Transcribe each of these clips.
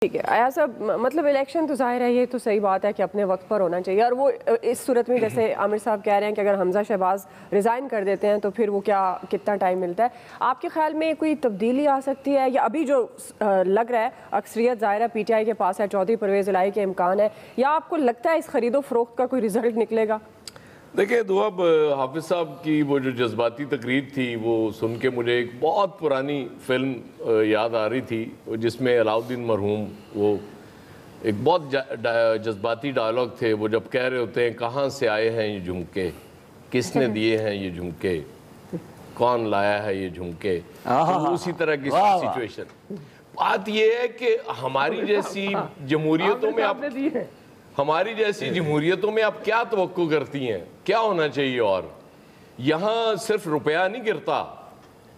ठीक है आया साहब, मतलब इलेक्शन तो जाहिर है, ये तो सही बात है कि अपने वक्त पर होना चाहिए। और वो इस सूरत में जैसे आमिर साहब कह रहे हैं कि अगर हमजा शहबाज रिज़ाइन कर देते हैं तो फिर वो कितना टाइम मिलता है। आपके ख्याल में कोई तब्दीली आ सकती है, या अभी जो लग रहा है अक्सरियत ज़ाहिर PTI के पास है, चौधरी परवेज़ इलाही के इम्कान है, या आपको लगता है इस खरीदो फरोख्त का कोई रिजल्ट निकलेगा? देखिए दुआब, हाफिज साहब की वो जो जज्बाती तकरीर थी वो सुन के मुझे एक बहुत पुरानी फिल्म याद आ रही थी जिसमें अलाउद्दीन मरहूम वो एक बहुत जज्बाती डायलॉग थे। वो जब कह रहे होते हैं कहाँ से आए हैं ये झुमके, किसने दिए हैं ये झुमके, कौन लाया है ये झुमके, तो उसी तरह की सिचुएशन। बात ये है कि हमारी जैसी जमहूरियतों में आप क्या तवक्को करती हैं, क्या होना चाहिए? और यहाँ सिर्फ रुपया नहीं गिरता,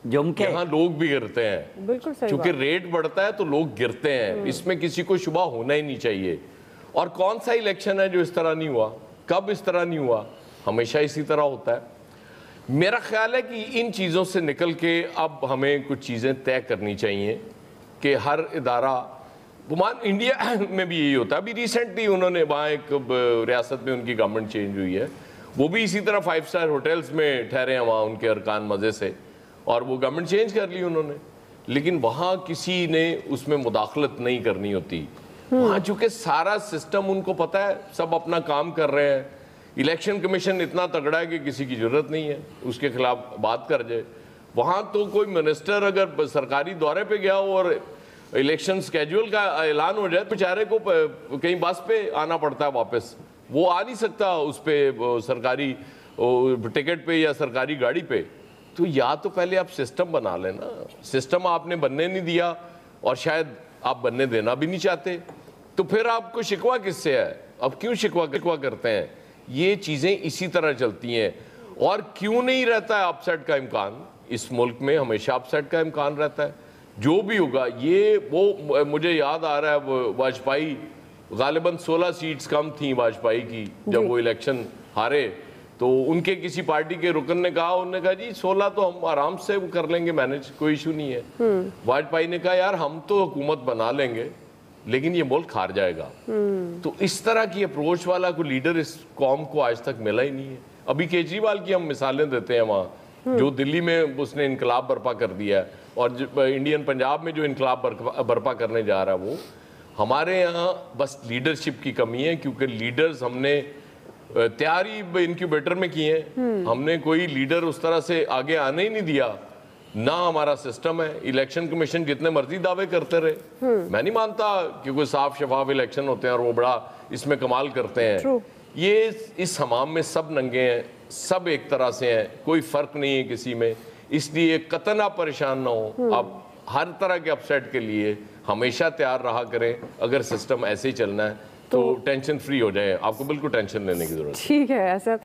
यहाँ लोग भी गिरते हैं। बिल्कुल सही। क्योंकि रेट बढ़ता है तो लोग गिरते हैं, इसमें किसी को शुबा होना ही नहीं चाहिए। और कौन सा इलेक्शन है जो इस तरह नहीं हुआ? कब इस तरह नहीं हुआ? हमेशा इसी तरह होता है। मेरा ख्याल है कि इन चीज़ों से निकल के अब हमें कुछ चीज़ें तय करनी चाहिए कि हर इदारा, गुमान इंडिया में भी यही होता है। अभी रिसेंटली उन्होंने वहाँ एक रियासत में उनकी गवर्नमेंट चेंज हुई है, वो भी इसी तरह 5 स्टार होटल्स में ठहरे हैं वहाँ उनके अरकान मज़े से, और वो गवर्नमेंट चेंज कर ली उन्होंने, लेकिन वहाँ किसी ने उसमें मुदाखलत नहीं करनी होती। वहाँ चूँकि सारा सिस्टम उनको पता है, सब अपना काम कर रहे हैं। इलेक्शन कमीशन इतना तगड़ा है कि किसी की ज़रूरत नहीं है उसके खिलाफ बात कर जाए। वहाँ तो कोई मिनिस्टर अगर सरकारी दौरे पर गया हो और इलेक्शन स्केड्यूल का ऐलान हो जाए, बेचारे को कहीं बस पे आना पड़ता है वापस, वो आ नहीं सकता उस पे सरकारी टिकट पे या सरकारी गाड़ी पे। तो या तो पहले आप सिस्टम बना लेना। सिस्टम आपने बनने नहीं दिया और शायद आप बनने देना भी नहीं चाहते, तो फिर आपको शिकवा किससे है? अब क्यों शिकवा करते हैं? ये चीज़ें इसी तरह चलती हैं। और क्यों नहीं रहता है अपसेट का इम्कान? इस मुल्क में हमेशा अपसेट का इम्कान रहता है। जो भी होगा ये वो, मुझे याद आ रहा है वाजपेयी, गालिबन 16 सीट्स कम थी वाजपेयी की जब वो इलेक्शन हारे, तो उनके किसी पार्टी के रुकन ने कहा, उन्होंने कहा जी 16 तो हम आराम से कर लेंगे मैनेज, कोई इशू नहीं है। वाजपेयी ने कहा यार हम तो हुकूमत बना लेंगे लेकिन ये मुल्क हार जाएगा। तो इस तरह की अप्रोच वाला कोई लीडर इस कौम को आज तक मिला ही नहीं है। अभी केजरीवाल की हम मिसालें देते हैं, वहाँ जो दिल्ली में उसने इनकलाब बर्पा कर दिया है, और इंडियन पंजाब में जो इनकलाब बर्पा करने जा रहा है, वो हमारे यहाँ बस लीडरशिप की कमी है। क्योंकि लीडर्स हमने तैयारी इनक्यूबेटर में किए हैं, हमने कोई लीडर उस तरह से आगे आने ही नहीं दिया। ना हमारा सिस्टम है। इलेक्शन कमीशन जितने मर्जी दावे करते रहे, मैं नहीं मानता कि कोई साफ शफाफ इलेक्शन होते हैं और वो बड़ा इसमें कमाल करते हैं। ये इस हमाम में सब नंगे हैं, सब एक तरह से हैं, कोई फ़र्क नहीं है किसी में। इसलिए कतई आप परेशान ना हो। आप हर तरह के अपसेट के लिए हमेशा तैयार रहा करें। अगर सिस्टम ऐसे ही चलना है तो टेंशन फ्री हो जाए, आपको बिल्कुल टेंशन लेने की जरूरत है। ठीक है ऐसा